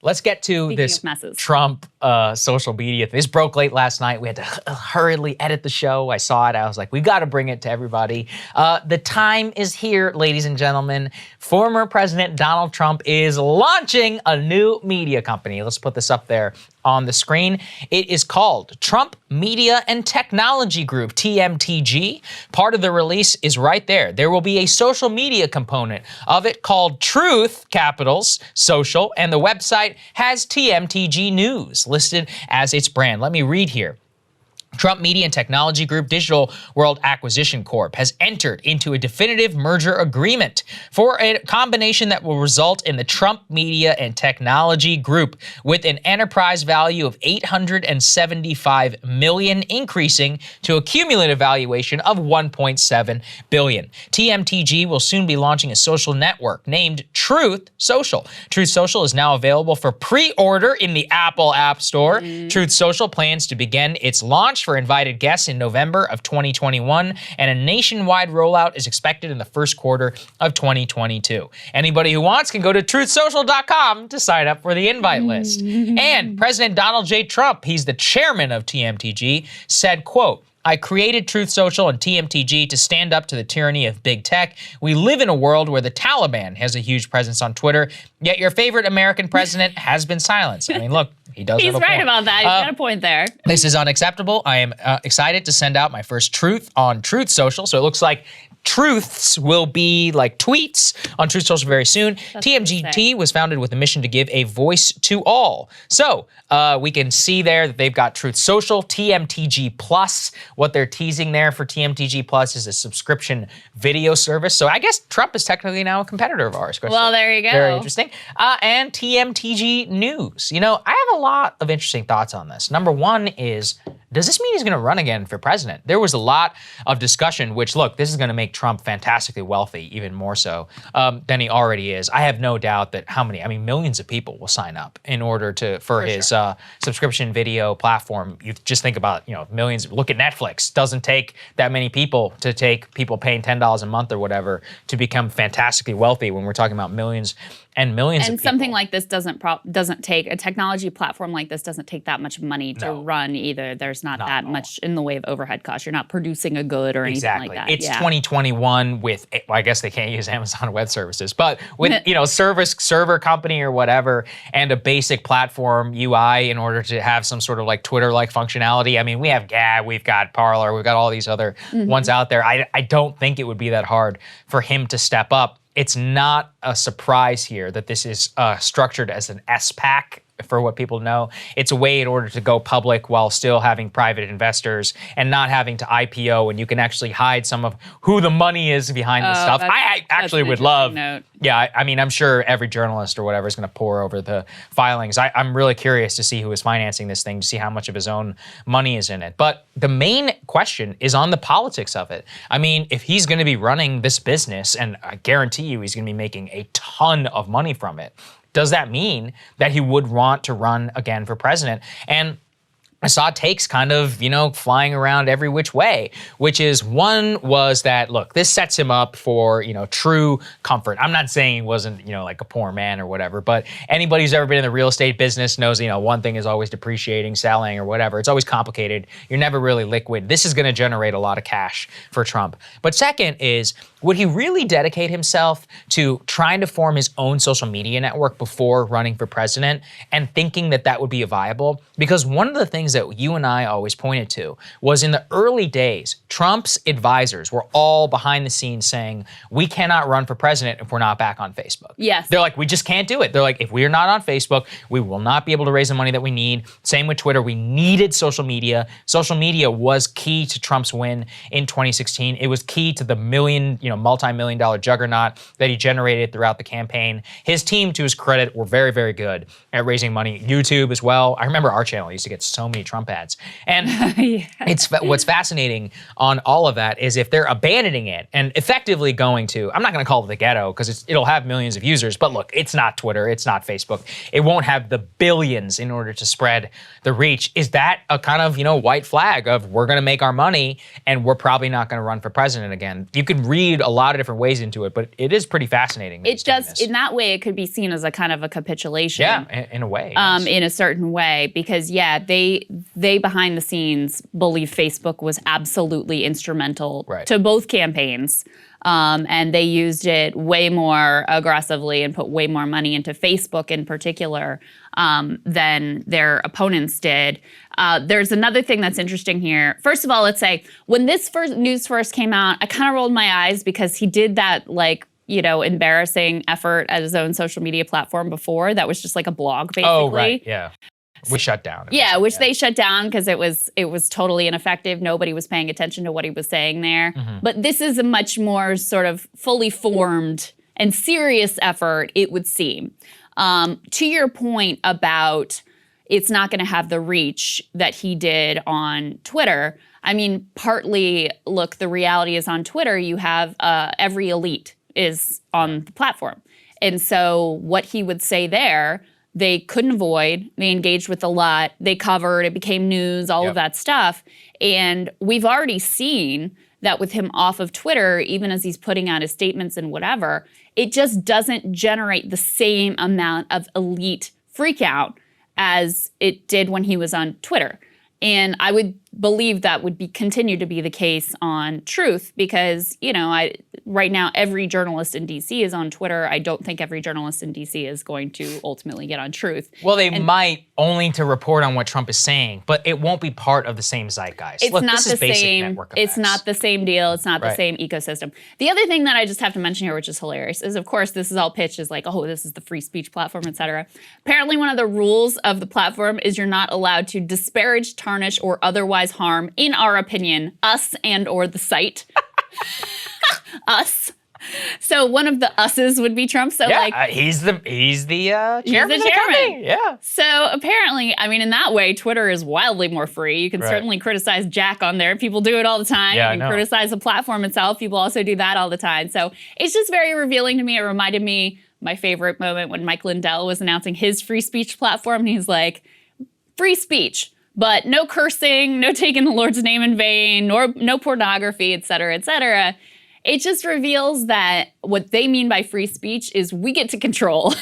Let's get to this Trump social media. This broke late last night. We had to hurriedly edit the show. I saw it. I was like, we got to bring it to everybody. The time is here, ladies and gentlemen. Former President Donald Trump is launching a new media company. Let's put this up there on the screen. It is called Trump Media and Technology Group, TMTG. Part of the release is right there. There will be a social media component of it called Truth, capitals, social, and the website has TMTG News listed as its brand. Let me read here. Trump Media and Technology Group Digital World Acquisition Corp. has entered into a definitive merger agreement for a combination that will result in the Trump Media and Technology Group with an enterprise value of $875 million, increasing to a cumulative valuation of $1.7 billion. TMTG will soon be launching a social network named Truth Social. Truth Social is now available for pre-order in the Apple App Store. Truth Social plans to begin its launch for invited guests in November of 2021, and a nationwide rollout is expected in the first quarter of 2022. Anybody who wants can go to truthsocial.com to sign up for the invite list. And President Donald J. Trump, he's the chairman of TMTG, said, quote, I created Truth Social and TMTG to stand up to the tyranny of big tech. We live in a world where the Taliban has a huge presence on Twitter, yet your favorite American president has been silenced. I mean, look, he does have a point. He's right about that. He's got a point there. This is unacceptable. I am excited to send out my first truth on Truth Social. So it looks like truths will be like tweets on Truth Social very soon. TMGT was founded with a mission to give a voice to all. So we can see there that they've got Truth Social, TMTG Plus. What they're teasing there for TMTG Plus is a subscription video service. So I guess Trump is technically now a competitor of ours, Krystal. Well, there you go. Very interesting. And TMTG News. You know, I have a lot of interesting thoughts on this. Number one is, does this mean he's going to run again for president? There was a lot of discussion, which, look, this is going to make Trump fantastically wealthy, even more so than he already is. I have no doubt that millions of people will sign up in order for his subscription video platform. You just think about, millions. Look at Netflix. Doesn't take that many people to take people paying $10 a month or whatever to become fantastically wealthy when we're talking about millions and millions of people. And something like this doesn't take, a technology platform like this doesn't take that much money to run either. There's not that much in the way of overhead costs. You're not producing a good or anything like that. It's 2021 with, well, I guess they can't use Amazon Web Services, but with, server company or whatever, and a basic platform UI in order to have some sort of like Twitter-like functionality. I mean, we have Gab, we've got Parler, we've got all these other ones out there. I don't think it would be that hard for him to step up. It's not a surprise here that this is structured as an SPAC, for what people know. It's a way in order to go public while still having private investors and not having to IPO, and you can actually hide some of who the money is behind this stuff. I actually would love, I'm sure every journalist or whatever is going to pour over the filings. I'm really curious to see who is financing this thing, to see how much of his own money is in it. But the main question is on the politics of it. I mean, if he's going to be running this business, and I guarantee you he's going to be making a ton of money from it, does that mean that he would want to run again for president? And I saw takes kind of, flying around every which way, which is, one was that, look, this sets him up for, true comfort. I'm not saying he wasn't, like a poor man or whatever, but anybody who's ever been in the real estate business knows, one thing is always depreciating, selling, or whatever. It's always complicated. You're never really liquid. This is going to generate a lot of cash for Trump. But second is, would he really dedicate himself to trying to form his own social media network before running for president and thinking that that would be viable? Because one of the things that you and I always pointed to was, in the early days, Trump's advisors were all behind the scenes saying, we cannot run for president if we're not back on Facebook. Yes. They're like, we just can't do it. They're like, if we're not on Facebook, we will not be able to raise the money that we need. Same with Twitter. We needed social media. Social media was key to Trump's win in 2016. It was key to the multi-million-dollar juggernaut that he generated throughout the campaign. His team, to his credit, were very, very good at raising money. YouTube as well. I remember our channel used to get so many many Trump ads. And Yeah. what's fascinating on all of that is if they're abandoning it and effectively going to, I'm not going to call it the ghetto because it'll have millions of users, but look, it's not Twitter, it's not Facebook. It won't have the billions in order to spread the reach. Is that a kind of, white flag of we're going to make our money and we're probably not going to run for president again? You can read a lot of different ways into it, but it is pretty fascinating. It does, in that way, it could be seen as a kind of a capitulation. Yeah, in a way. Yes. In a certain way, because they behind the scenes believe Facebook was absolutely instrumental to both campaigns. And they used it way more aggressively and put way more money into Facebook in particular than their opponents did. There's another thing that's interesting here. First of all, let's say when this news first came out, I kind of rolled my eyes because he did that embarrassing effort at his own social media platform before. That was just like a blog, basically. Oh, right, yeah. We shut down. Yeah, they shut down because it was totally ineffective. Nobody was paying attention to what he was saying there. Mm-hmm. But this is a much more sort of fully formed and serious effort, it would seem. To your point about it's not going to have the reach that he did on Twitter, I mean, partly, look, the reality is on Twitter, you have every elite is on the platform. And so what he would say there, they couldn't avoid. They engaged with a lot. They covered. It became news, all of that stuff. And we've already seen that with him off of Twitter, even as he's putting out his statements and whatever, it just doesn't generate the same amount of elite freakout as it did when he was on Twitter. And I would believe that would continue to be the case on Truth because, right now every journalist in D.C. is on Twitter. I don't think every journalist in D.C. is going to ultimately get on Truth. Well, they might only to report on what Trump is saying, but it won't be part of the same zeitgeist. It's Look, not this the is basic same. network effects. It's not the same deal. It's not the same ecosystem. The other thing that I just have to mention here, which is hilarious, is of course this is all pitched as like, oh, this is the free speech platform, et cetera. Apparently, one of the rules of the platform is you're not allowed to disparage, tarnish, or otherwise harm, in our opinion, us and or the site. So one of the us's would be Trump. So he's the chairman of the company. Yeah. So apparently, I mean, in that way, Twitter is wildly more free. You can certainly criticize Jack on there. People do it all the time. Yeah, you can criticize the platform itself. People also do that all the time. So it's just very revealing to me. It reminded me my favorite moment when Mike Lindell was announcing his free speech platform. And he's like, free speech, but no cursing, no taking the Lord's name in vain, no pornography, et cetera, et cetera. It just reveals that what they mean by free speech is we get to control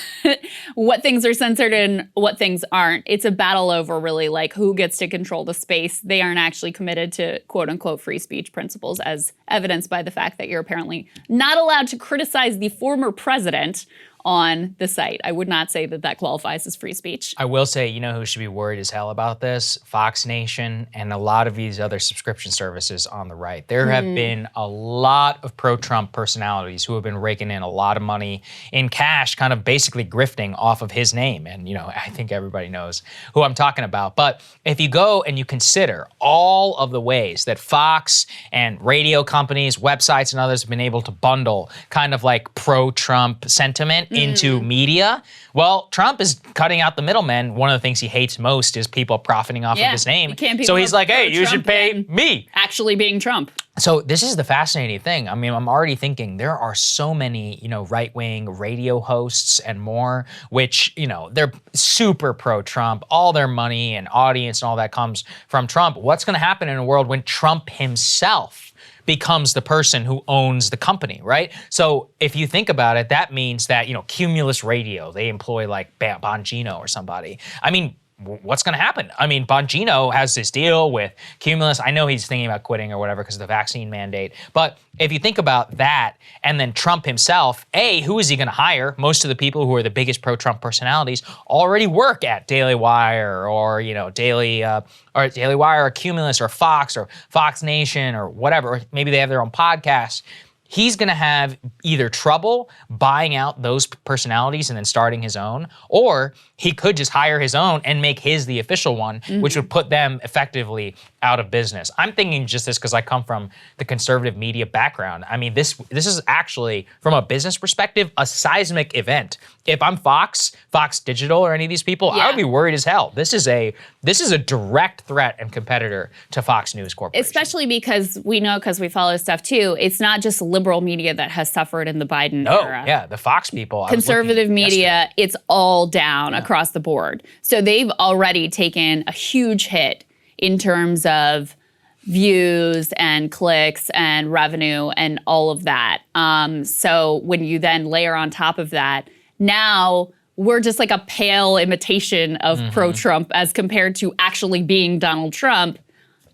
what things are censored and what things aren't. It's a battle over really like who gets to control the space. They aren't actually committed to quote unquote free speech principles, as evidenced by the fact that you're apparently not allowed to criticize the former president on the site. I would not say that that qualifies as free speech. I will say, who should be worried as hell about this? Fox Nation and a lot of these other subscription services on the right. There have been a lot of pro-Trump personalities who have been raking in a lot of money in cash, kind of basically grifting off of his name. And, I think everybody knows who I'm talking about. But if you go and you consider all of the ways that Fox and radio companies, websites, and others have been able to bundle kind of like pro-Trump sentiment into media, well, Trump is cutting out the middlemen. One of the things he hates most is people profiting off of his name. So he's like, hey, you should pay me. Actually being Trump. So this is the fascinating thing. I mean, I'm already thinking there are so many, right-wing radio hosts and more, which, they're super pro-Trump. All their money and audience and all that comes from Trump. What's going to happen in a world when Trump himself becomes the person who owns the company, right? So if you think about it, that means that, Cumulus Radio, they employ like Bongino or somebody. I mean, what's going to happen? I mean, Bongino has this deal with Cumulus. I know he's thinking about quitting or whatever because of the vaccine mandate. But if you think about that, and then Trump himself, who is he going to hire? Most of the people who are the biggest pro-Trump personalities already work at Daily Wire or, Daily Wire or Cumulus or Fox Nation or whatever. Or maybe they have their own podcast. he's going to have either trouble buying out those personalities and then starting his own, or he could just hire his own and make his the official one, which would put them effectively out of business. I'm thinking just this because I come from the conservative media background. I mean, this is actually, from a business perspective, a seismic event. If I'm Fox Digital, or any of these people, I would be worried as hell. This is a direct threat and competitor to Fox News Corporation. Especially because we know, because we follow stuff too, it's not just liberal media that has suffered in the Biden era. Yeah, the Fox people. Conservative media, it's all down across the board. So they've already taken a huge hit in terms of views and clicks and revenue and all of that. So when you then layer on top of that, now we're just like a pale imitation of pro-Trump as compared to actually being Donald Trump.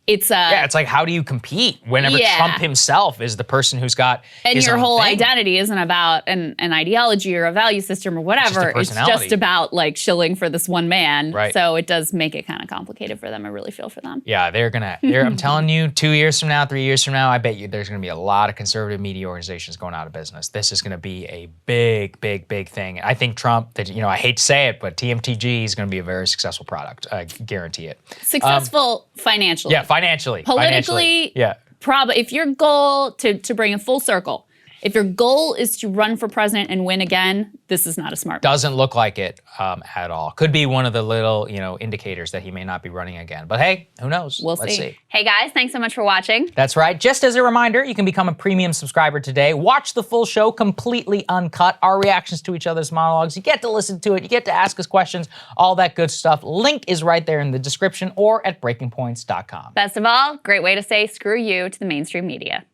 It's it's like, how do you compete whenever Trump himself is the person who's got and his your own whole thing? identity isn't about an ideology or a value system or whatever. It's just about like shilling for this one man. Right. So it does make it kind of complicated for them. I really feel for them. Yeah, I'm telling you, 2 years from now, 3 years from now, I bet you there's gonna be a lot of conservative media organizations going out of business. This is gonna be a big, big, big thing. I think Trump, I hate to say it, but TMTG is gonna be a very successful product. I guarantee it. Successful financially. Yeah, financially. Politically, probably if your goal, to bring it full circle, if your goal is to run for president and win again, this is not a smart move. Doesn't look like it at all. Could be one of the little, indicators that he may not be running again. But hey, who knows? Let's see. Hey guys, thanks so much for watching. That's right. Just as a reminder, you can become a premium subscriber today. Watch the full show completely uncut. Our reactions to each other's monologues. You get to listen to it. You get to ask us questions. All that good stuff. Link is right there in the description or at breakingpoints.com. Best of all, great way to say screw you to the mainstream media.